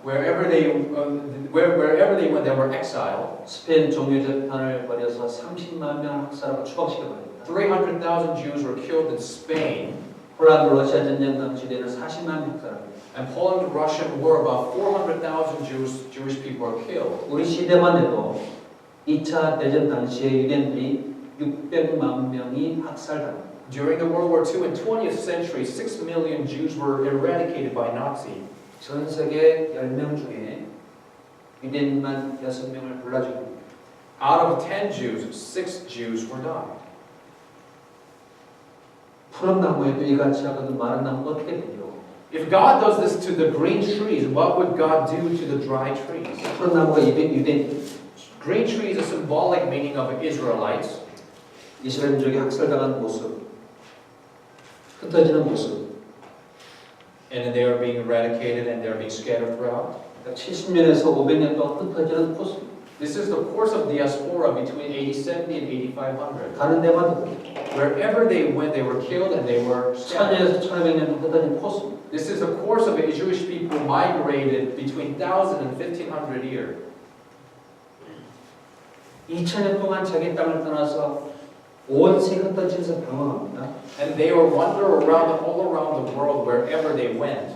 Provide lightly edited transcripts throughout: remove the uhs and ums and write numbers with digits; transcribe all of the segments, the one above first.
wherever they went, they were exiled. 스페인 종교재판을 벌여서 30만 명을 학살하고 추방시켜버립니다. 300,000 Jews were killed in Spain. 폴란드 러시아 전쟁 당시에는 40만 명 학살합니다. And Poland-Russian war, about 400,000 Jewish people were killed. 우리 시대만 해도 2차 대전 당시에 유대인들이 600만 명이 학살당합니다. During the World War II and 20th century, 6 million Jews were eradicated by Nazi. 전 세계 10명 중에 유대인만 6명을 골라줍니다. Out of 10 Jews, 6 Jews were died. 푸른 나무에도 이같이 하거든 마른 나무가 어떻게 되요? If God does this to the green trees, what would God do to the dry trees? 푸른 나무가 유대인 Green trees are symbolic meaning of Israelites. 이스라엘 민족이 학살당한 모습, 흩어지는 모습. And they are being eradicated and they are being scattered throughout. 70년에서 500년 동안 흩어지는 모습. This is the course of diaspora between AD 70 and 8500. 가는 데마다 Wherever they went, they were killed and they were scattered. 1000년에서 1500년 동안 흩어진 모습. This is the course of Jewish people migrated between 1000 and 1500 years. 2000년 동안 자기 땅을 떠나서 온 세계 흩어지면서 방황합니다. And they were wander around all around the world wherever they went.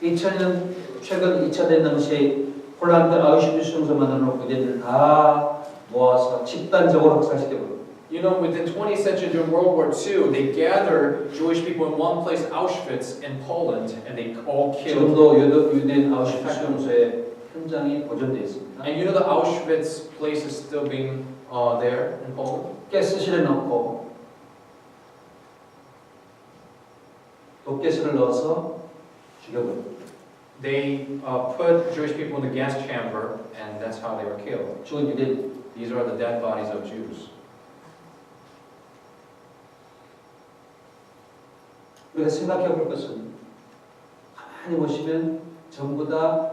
2000년 최근 2차 대전 당시에 폴란드 아우슈비츠에서 만나놓은 유대인들 다 모아서 집단적으로 학살시켜버렸어요. You know, within 20th century during World War II, they gathered Jewish people in one place, Auschwitz in Poland, and they all killed. 지금도 유대인 아우슈비츠 용소의 현장이 보존되어 있습니다. And you know the Auschwitz place is still being there in Poland? 가스실에 넣고 독가스를 넣어서 죽여버립니다. They put Jewish people in the gas chamber, and that's how they were killed. 죽은 유대인. These are the dead bodies of Jews. 우리가 생각해 볼 것은 가만히 보시면 전부 다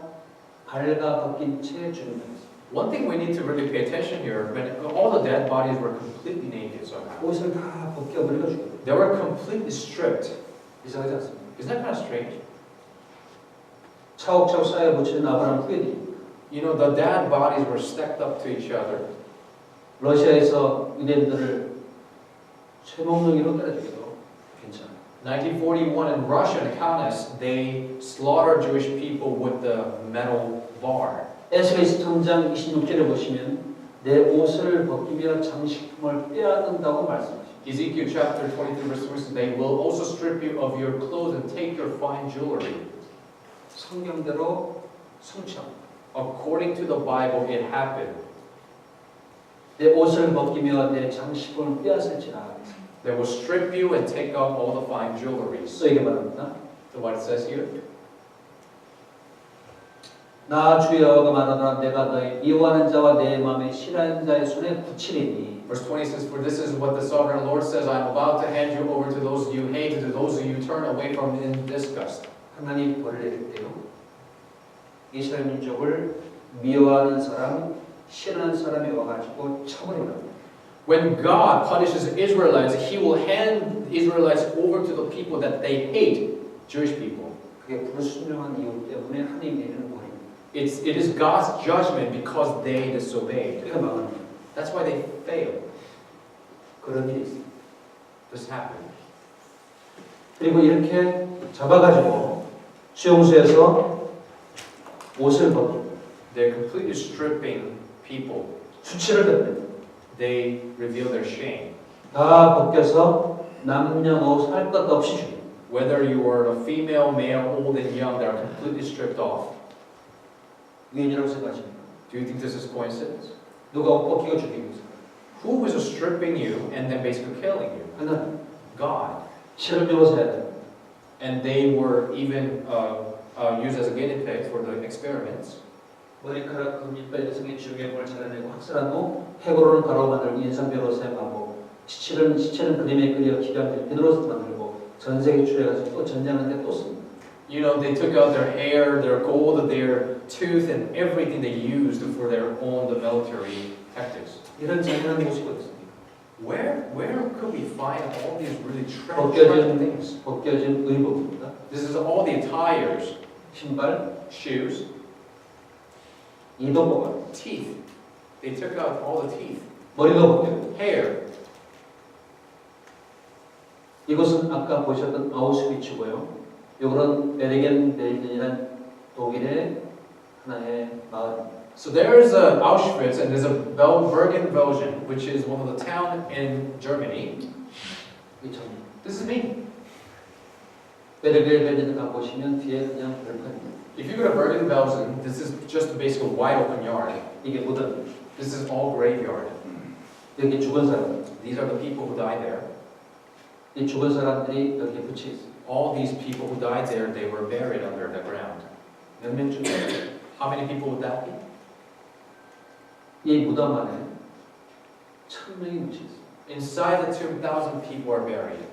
발가 벗긴 채 죽은 거예요. One thing we need to really pay attention here, when all the dead bodies were completely naked somehow. 옷을 다 벗겨버리고 죽어요. They were completely stripped. 이상하지 않습니까? Isn't that kind of strange? 차곡차곡 쌓여 붙이는 아브라함 후예들이 You know, the dead bodies were stacked up to each other. 러시아에서 유대인들을 쇠목능이로 때려 죽여도 괜찮아요. 1941 in Russia, in Kaunas, they slaughtered Jewish people with the metal bar. 에스겔서 3장 26절에 보시면 내 옷을 벗기며 장식품을 빼앗는다고 말씀하십니다. Ezekiel chapter 23 verse 3 says, they will also strip you of your clothes and take your fine jewelry. 성경대로 성취합니다. According to the Bible, it happened. 내 옷을 벗기며 내 장식품을 빼앗을지라. They will strip you and take off all the fine jewelries. 또 이게 말합니다. So what it says here? 나 주 여호와가 말하노라 내가 너희 미워하는 자와 내 마음에 싫어하는 자의 손에 붙이리니. Verse 20 says, for this is what the sovereign Lord says, I am about to hand you over to those you hate and to those you turn away from in disgust. 하나님 벌을 내릴 때요. 이스라엘 민족을 미워하는 사람, 싫어하는 사람이 와가지고 쳐버립니다. When God punishes Israelites, He will hand Israelites over to the people that they hate, Jewish people. 그게 불순종한 이유 때문에 하나님이 내리는 벌입니다. It is God's judgment because they disobeyed. 그러니까 망합니다. That's why they failed. 그런 일이 있습니다. This happened. 그리고 이렇게 잡아가지고 수용소에서 옷을 벗깁니다. They're completely stripping people. 수치를 덮습니다. They reveal their shame. 다 벗겨서 남녀노소 할 것 없이 죽입니다. Whether you are a female, male, old and young, they are completely stripped off. 우연이라고 생각하십니까? Do you think this is coincidence? 누가 옷 벗기고 죽이고 있어요? Who is stripping you and then basically killing you? 하나님. God. 실을 배워서 해야 돼요. And they were even used as a guinea pig for the experiments. 머리카락 금이빨 여성의 주경을 잘라내고 학살한 후 해고로는 가로 만들고 인상 변호사에 만들고 시체는 그림에 그려 기관을 비누로서 만들고 전 세계 출애가서 또 전쟁하는데 또 씁니다. You know, they took out their hair, their gold, their tooth, and everything they used for their own the military tactics. 이런 잔인한 모습이 있습니다. Where could we find all these really tragic things? 벗겨진 의복입니다. This is all the attires, 신발, shoes, 이도 뽑아요. Teeth. They took out all the teeth. 머리도 뽑아요. Hair. 이곳은 아까 보셨던 아우슈비츠고요. 이거는 베르겐벨겐이라는 독일의 하나의 마을입니다. So there's Auschwitz and there's a Bergen-Belsen, which is one of the town in Germany. 이 전 This is me. 베르겐벨겐을 가보시면 뒤에 그냥 벌판입니다. If you go to Bergen-Belsen, this is just basically a wide open yard. 이게 무덤. This is all graveyard. 여기 죽은 사람. These are the people who died there. 이 죽은 사람들이 여기에 붙여 있어요. All these people who died there, they were buried under the ground. 몇 명 죽었어요? How many people would that be? 이 무덤 안에 1,000명이 묻혀 있어요. Inside the tomb, 1,000 people are buried.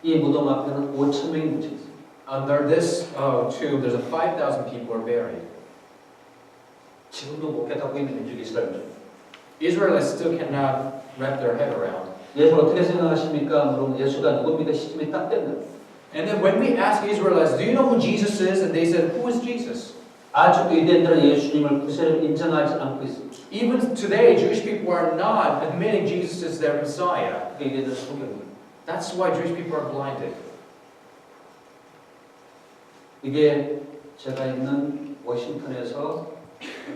이 무덤 앞에는 5,000명이 묻혀 있어요. Under this tomb, there's 5,000 people are buried. 지금도 못 깨닫고 있는 민족이 이스라엘이죠. Israelites still cannot wrap their head around. 예수 어떻게 생각하십니까? 물으면 예수가 누굽니까? 시점이 딱 된다. And then when we ask Israelites, do you know who Jesus is? And they said, who is Jesus? 아직도 유대인들은 예수님을 구세를 인정하지 않고 있습니다. Even today, Jewish people are not admitting Jesus is their Messiah. 그게 유대인들 소경입니다. That's why Jewish people are blinded. 이게 제가 있는 워싱턴에서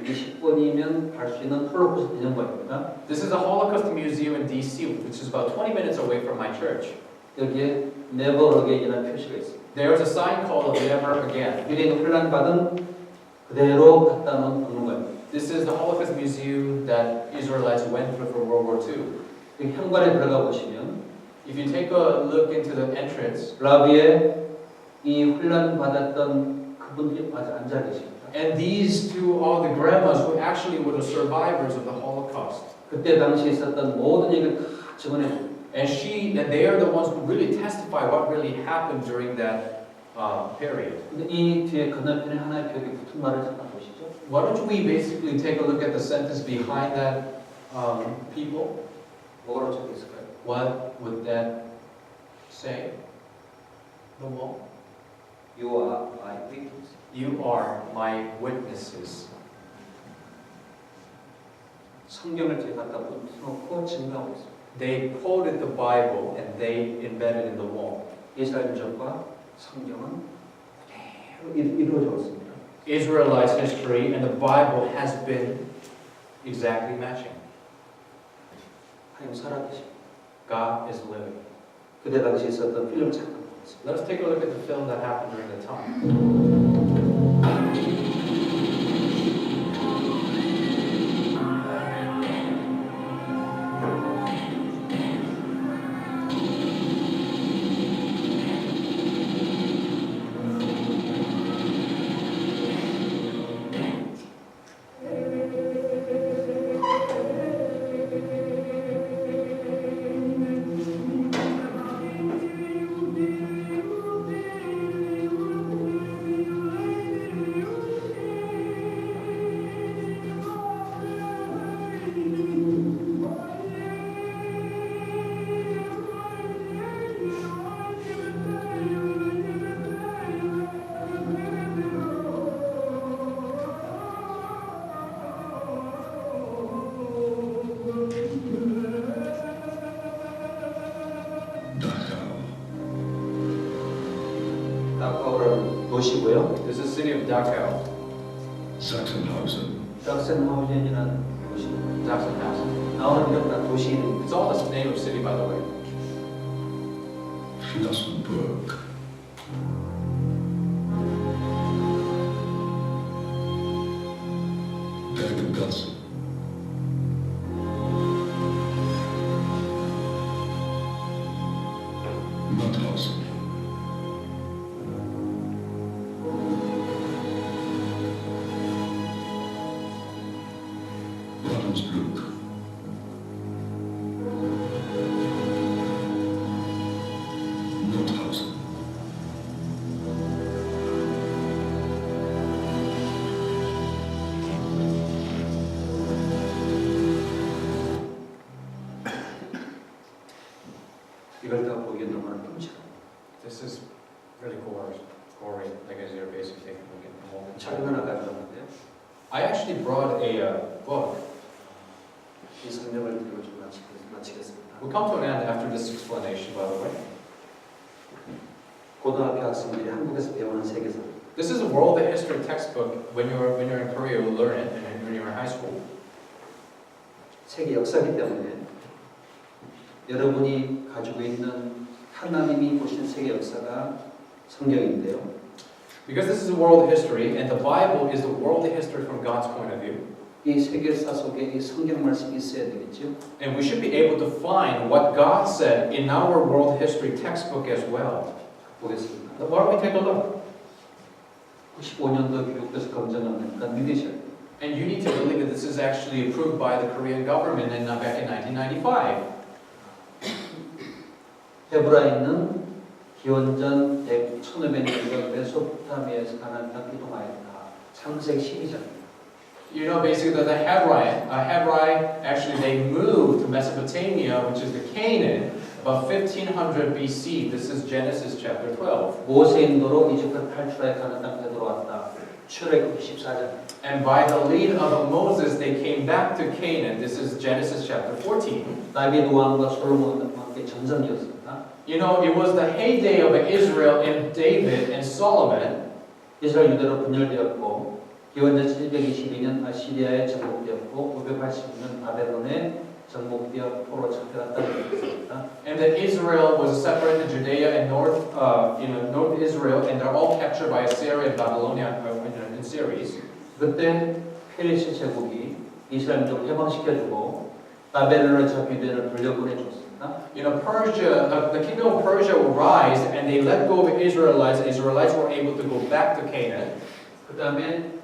20분이면 갈 수 있는 홀로코스트 기념관입니다. This is the Holocaust Museum in D.C., which is about 20 minutes away from my church. 여기에 Never Again이라는 표시가 있습니다. There's a sign called Never Again. 유대인 혼란받은 그대로 갖다 놓은 박물관입니다. This is the Holocaust Museum that Israelites went through for World War II. 여기 현관에 들어가 보시면 If you take a look into the entrance, 라비에 이 혼란받았던 그분들이 아직 앉아 계십니다. and these two are the grandmas who actually were the survivors of the Holocaust. 그때 당시에 있었던 모든 얘기를 다 증언해. And they are the ones who really testify what really happened during that period. 근데 이 뒤에 건너편에 하나의 벽에 붙은 말을 잠깐 보시죠. Why don't we basically take a look at the sentence behind that people? 뭐라고 적혀 있을까요? What would that say? The wall? You are my witness. You are my witnesses. 성경을 뒤에 갖다 붙여놓고 증거하고 있습니다. They quoted the Bible and they embedded in the wall. 이스라엘 민족과 성경은 그대로 이루어져 있습니다. Israelites' history and the Bible has been exactly matching. 하나님 살아계십니다. God is living. 그때 당시에 있었던 필름 잠깐 보겠습니다. Let us take a look at the film that happened during the time. 다카오라는 도시고요. This is the city of Dachau. Sachsenhausen. 닥센하우젠이라는 도시입니다. Sachsenhausen. 나오는 이름 다 도시 이름입니다. It's all the name of city, by the way. Flossenburg. Bergen-Belsen. Mauthausen. Ravensbrück. Nordhausen. 이걸 다 보기엔 너무나 끔찍합니다. This is really gory, like as you're basically taking a look at the wall. 자료가 나가졌는데요. I actually brought a book. 이 설명을 드리고 좀 마치겠습니다. We'll come to an end after this explanation, by the way. 고등학교 학생들이 한국에서 배우는 세계사. This is a world history textbook. When you're in Korea, you'll learn it, and when you're in high school. 세계 역사이기 때문에 여러분이 가지고 있는 하나님이 보신 세계 역사가 성경인데요. Because this is a world history, and the Bible is the world history from God's point of view. 이 세계사 속에 이 성경 말씀이 있어야 되겠죠. And we should be able to find what God said in our world history textbook as well. 보겠습니다. Why don't we take a look? 95년도 교육부에서 검증하니까 믿으셔야 돼요. And you need to believe that this is actually approved by the Korean government back in 1995. 헤브라인은 기원전 1500년경 메소포타미아에서 가나안 땅 이동하였다. 창세기 12장. You know, basically the Hebrai, actually they moved to Mesopotamia, which is the Canaan, about 1500 BC. This is Genesis chapter 12. 모세 인도로 이집트 탈출하여 가나안 땅에 들어왔다. 출애굽기 14장. And by the lead of Moses, they came back to Canaan. This is Genesis chapter 14. 다비드 왕과 솔로몬 왕의 전성기였습니다. You know, it was the heyday of Israel and David and Solomon. 이스라엘 유대로 분열되었고 기원전 722년 아시리아에 정복되었고 580년 바벨론에 정복되어 포로 잡혀갔다는 것입니다. And that Israel was separated into Judea and North Israel, and they're all captured by Assyria and Babylonia in series. 그때 페르시 제국이 이스라엘 민족을 해방시켜주고 바벨론을 잡혀 유대를 돌려보내줬습니다. You know, Persia, the kingdom of Persia will rise, and they let go of the Israelites. The Israelites were able to go back to Canaan. 그 다음에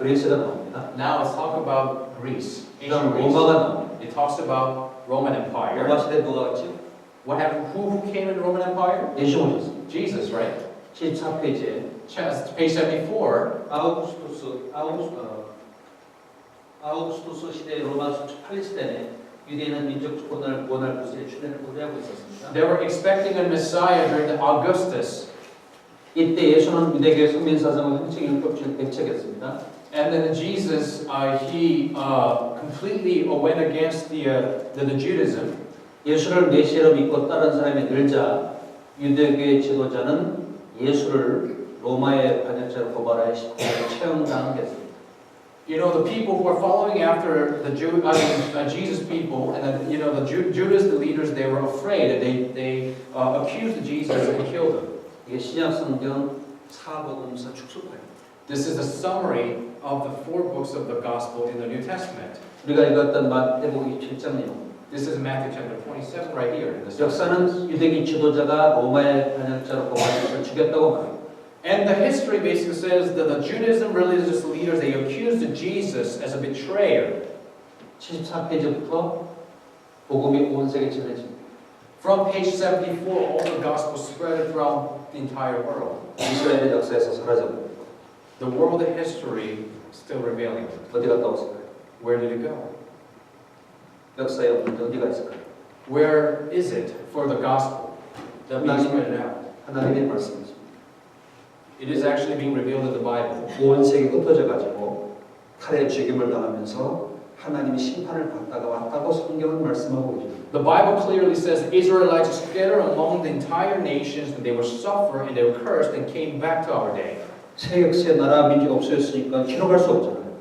그리스가 나옵니다. Now let's talk about Greece. 그다음 Ancient Greece. 로마가 나옵니다. It talks about Roman Empire. 로마 시대 누가 왔죠? What happened? Who came in the Roman Empire? 예수 오셨습니다. Jesus, right? 14페이지에 Page 74. 아우구스투스 시대의 로마 수축 팔레스타인에 유대인은 민족 주권을 구원할 구세의 출현을 고대하고 있었습니다. They were expecting a Messiah during the Augustus. 이때 예수는 유대교의 성민사상을 형식일법주의를 배척했습니다. And then Jesus, he completely went against the Judaism. 예수를 메시아로 믿고 따른 사람이 늘자 유대교의 지도자는 예수를 로마의 반역자로 고발하여 처형당했습니다. You know, the people who are following after the Jesus people, and then, you know, the Judas, the leaders, they were afraid, and they accused Jesus and killed him. 이게 신약 성경 사복음서 축소판입니다. This is a summary of the 4 books of the Gospel in the New Testament. 우리가 읽었던 마태복음 27장 내용. This is Matthew chapter 27 right here. In this 역사는 유대교 지도자가 로마의 반역자로 고발해서 죽였다고 말합니다. And the history basically says that the Judaism religious leaders, they accused Jesus as a betrayer. 74페이지부터 복음이 온 세계에 전해집니다. From page 74, all the gospel spread throughout the entire world. 이스라엘의 역사에서 사라져버립니다. The world history still revealing. 어디 갔다 왔을까요? Where did it go? 역사에 없는데 어디가 있을까요? Where is it for the gospel that being spread out? 하나님의 말씀이죠. It is actually being revealed in the Bible. 온 세계 흩어져 가지고 칼에 죽임을 당하면서 하나님이 심판을 받다가 왔다고 성경은 말씀하고 있습니다. The Bible clearly says Israelites are scattered among the entire nations, and they were suffered and they were cursed and came back to our day. 새 역사의 나라 민족 없어졌으니까 기록할 수 없잖아요.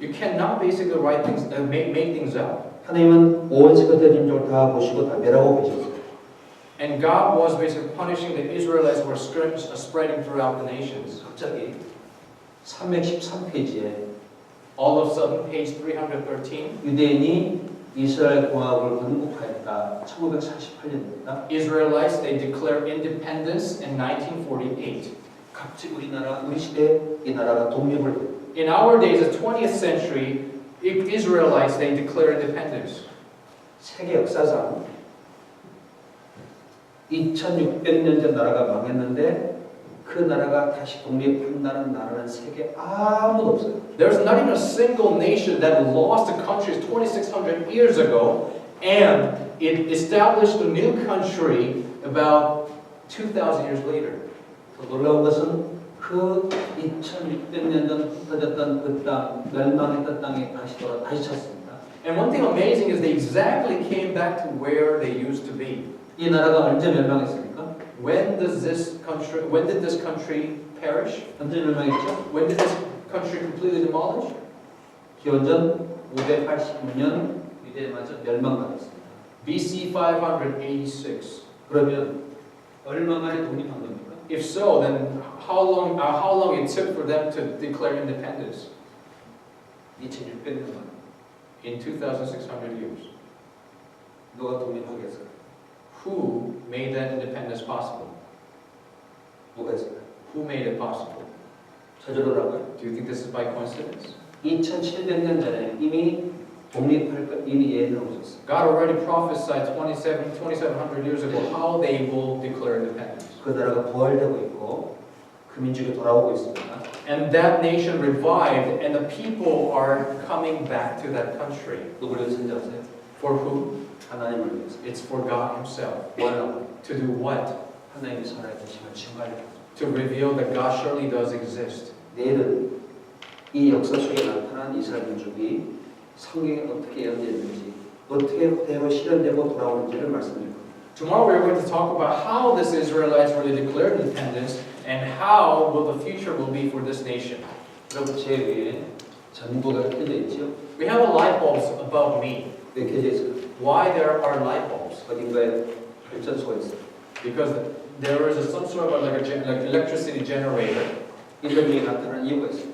You cannot basically write things, make things up. 하나님은 온 세계 민족을 다 보시고 다 멸하고 계셨어요. And God was basically punishing the Israelites who were spreading throughout the nations. 갑자기 313페이지에 All of a sudden, page 313, 유대인이 이스라엘 공화국을 건국하였다. 1948년입니다. Israelites, they declare independence in 1948. 갑자기 우리 시대에 이 나라가 독립을 해요. In our days, the 20th century, Israelites, they declare independence. 세계 역사상 2600년 전 나라가 망했는데 그 나라가 다시 독립한다는 나라는 세계에 아무도 없어요. There's not even a single nation that lost the countries 2,600 years ago, and it established a new country about 2,000 years later. 더 놀라운 것은 그 2600년 전 흩어졌던 그 땅, 멸망했던 땅에 다시 찾습니다. And one thing amazing is they exactly came back to where they used to be. 이 나라가 언제 멸망했습니까? When did this country perish? 언제 멸망했죠? When did this country completely demolish? 기원전 586년 유대에 맞아 멸망당했습니다. BC 586. 그러면 얼마 만에 독립한 겁니까? If so, then how long it took for them to declare independence? 2600년 만에. In 2,600 years. 누가 독립하겠어요? Who made that independence possible? 누가 했어요? Who made it possible? 저절로라고요? Do you think this is by coincidence? 2700년 전에 이미 독립할 것 이미 예언하고 있었어요. God already prophesied 2,700 years ago how they will declare independence. 그 나라가 부활되고 있고 그 민족이 돌아오고 있습니다. And that nation revived, and the people are coming back to that country. 누구를 위해서인지 아세요? For who? 하나님을 위해서. It's for God Himself. 뭐라고? To do what? 하나님이 살아계심을 증거하려고. To reveal that God surely does exist. 내일은 이 역사 속에 나타난 이스라엘 민족이 성경에 어떻게 예언되는지, 어떻게 대로 실현되고 돌아오는지를 말씀드릴 겁니다. Tomorrow we're going to talk about how this Israelites really declared independence and how will the future will be for this nation. 여러분 제 위에 전구가 켜져 있죠? We have a light bulb above me. 왜 켜져 있어요? Why there are light bulbs? 어딘가에 발전소가 있어요. Because there is some sort of like electricity generator, 이런 일이 나타난 이유가 있어요.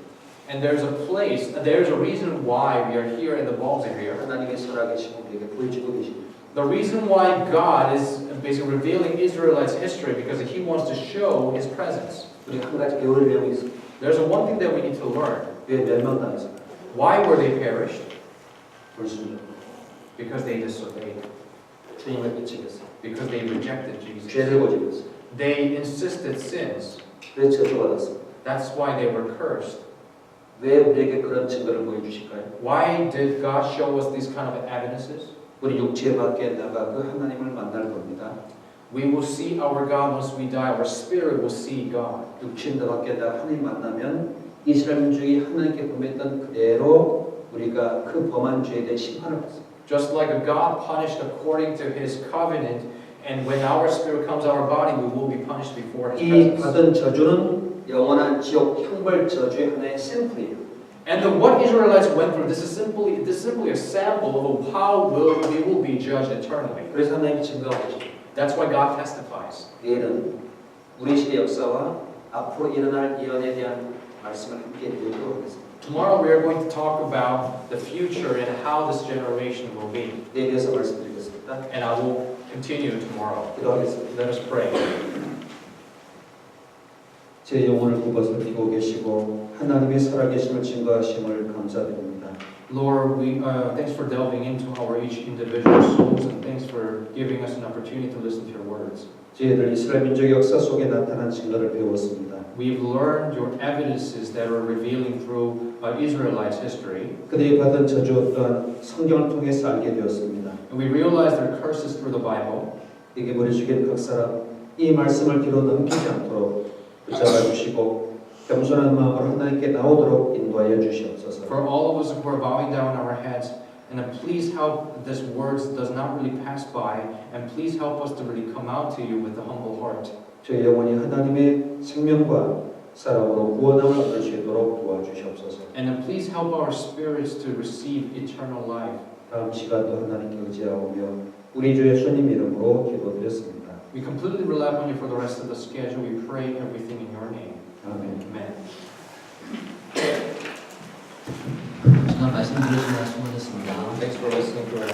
and there's a reason why we are here and the bulbs are here. 하나님의 살아계심을 우리에게 보여주고 계십니다. The reason why God is basically revealing Israelites' history because He wants to show His presence. 우리 한 가지 배울 내용이 있습니다. There's one thing that we need to learn. 왜 멸망당했을까? Why were they perished? 불순종. Because they disobeyed. 주님을 배척했어요. Because they rejected Jesus. 죄를 고집했어요. They insisted sins. 그래서 저주받았어요. That's why they were cursed. 왜 우리에게 그런 증거를 보여주실까요? Why did God show us these kind of evidences? 우리 육체 밖에 나가 그 하나님을 만날 겁니다. We will see our God once we die. Our spirit will see God. 육체 밖에 나 하나님 만나면 이스라엘 민족이 하나님께 범했던 그대로 우리가 그 범한 죄에 대해 심판을 받습니다. Just like a God punished according to His covenant, and when our spirit comes our body, we will be punished before His 이 presence. 받은 저주는 영원한 지옥 형벌 저주의 하나의 샘플이에요. And what Israelites went through, this is simply a sample of how we will be judged eternally. 그래서 하나님이 증거하고 계십니다. That's why God testifies. 내일은 우리 시대 역사와 앞으로 일어날 예언에 대한 말씀을 함께 드리도록 하겠습니다. Tomorrow we are going to talk about the future and how this generation will be. 내일에서 말씀드리겠습니다. And I will continue tomorrow. 기도하겠습니다. Let us pray. 제 영혼을 굽어서 피고 계시고 하나님의 살아계심을 증거하심을 감사드립니다. Lord, thanks for delving into our each individual souls, and thanks for giving us an opportunity to listen to your words. 저희들 이스라엘 민족의 역사 속에 나타난 증거를 배웠습니다. We've learned your evidences that are revealing through Israelites' history, 그들이 받은 저주 또한 성경을 통해서 알게 되었습니다. and we realize their curses through the Bible. 이게 머리숙인 각 사람 이 말씀을 뒤로 넘기지 않도록 붙잡아 주시고 겸손한 마음으로 하나님께 나오도록 인도하여 주시옵소서. For all of us who are bowing down our heads, and then please help this words does not really pass by, and please help us to really come out to you with a humble heart. 저희 영혼이 하나님의 생명과 사랑으로 구원함을 얻을 수 있도록 도와주시옵소서. And then please help our spirits to receive eternal life. 다음 시간도 하나님께 의지하오며 우리 주 예수님 이름으로 기도드렸습니다. We completely rely on you for the rest of the schedule. We pray everything in your name. 아멘. Amen. 시간 말씀 들으시느라 수고하셨습니다. Thanks for listening to our